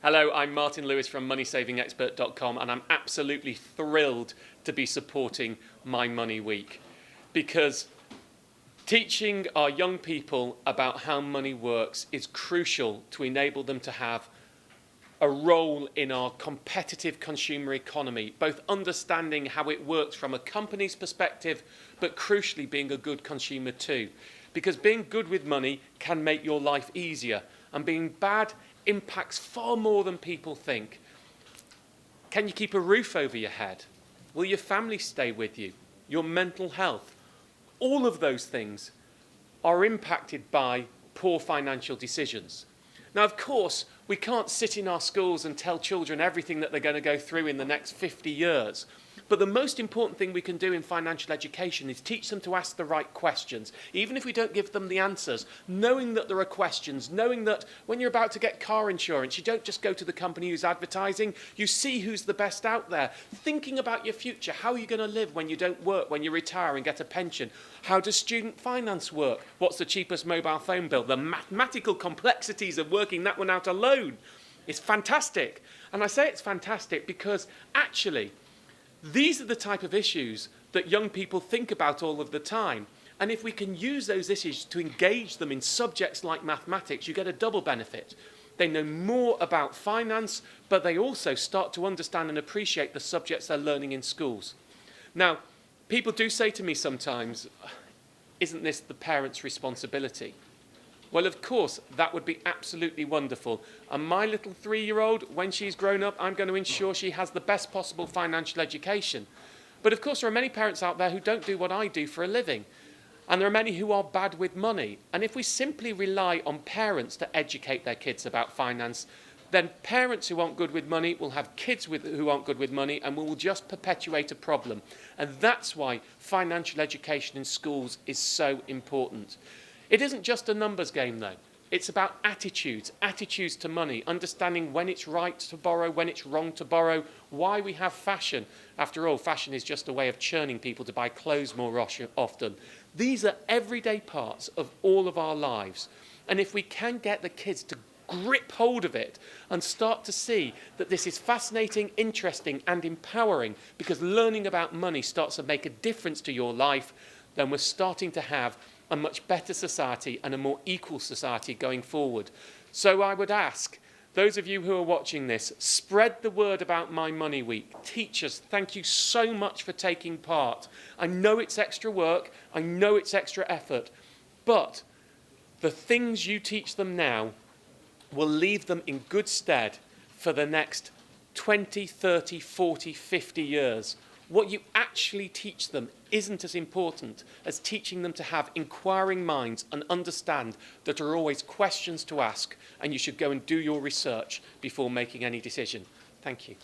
Hello, I'm Martin Lewis from MoneySavingExpert.com, and I'm absolutely thrilled to be supporting My Money Week, because teaching our young people about how money works is crucial to enable them to have a role in our competitive consumer economy, both understanding how it works from a company's perspective, but crucially being a good consumer too. Because being good with money can make your life easier, and being bad impacts far more than people think. Can you keep a roof over your head? Will your family stay with you? Your mental health? All of those things are impacted by poor financial decisions. Now, of course, we can't sit in our schools and tell children everything that they're going to go through in the next 50 years. But the most important thing we can do in financial education is teach them to ask the right questions, even if we don't give them the answers, knowing that there are questions, knowing that when you're about to get car insurance, you don't just go to the company who's advertising, you see who's the best out there, thinking about your future. How are you going to live when you don't work, when you retire and get a pension? How does student finance work? What's the cheapest mobile phone bill? The mathematical complexities of working that one out alone is fantastic. And I say it's fantastic because actually, these are the type of issues that young people think about all of the time. And if we can use those issues to engage them in subjects like mathematics, you get a double benefit. They know more about finance, but they also start to understand and appreciate the subjects they're learning in schools. Now, people do say to me sometimes, isn't this the parents' responsibility? Well, of course, that would be absolutely wonderful. And my little 3-year-old, when she's grown up, I'm going to ensure she has the best possible financial education. But of course, there are many parents out there who don't do what I do for a living. And there are many who are bad with money. And if we simply rely on parents to educate their kids about finance, then parents who aren't good with money will have kids who aren't good with money, and we will just perpetuate a problem. And that's why financial education in schools is so important. It isn't just a numbers game, though. It's about attitudes to money, understanding when it's right to borrow, when it's wrong to borrow, why we have fashion. After all, fashion is just a way of churning people to buy clothes more often. These are everyday parts of all of our lives. And if we can get the kids to grip hold of it and start to see that this is fascinating, interesting, and empowering, because learning about money starts to make a difference to your life, then we're starting to have a much better society and a more equal society going forward. So I would ask those of you who are watching this, spread the word about My Money Week. Teachers, thank you so much for taking part. I know it's extra work, I know it's extra effort, but the things you teach them now will leave them in good stead for the next 20, 30, 40, 50 years. What you actually teach them isn't as important as teaching them to have inquiring minds and understand that there are always questions to ask, and you should go and do your research before making any decision. Thank you.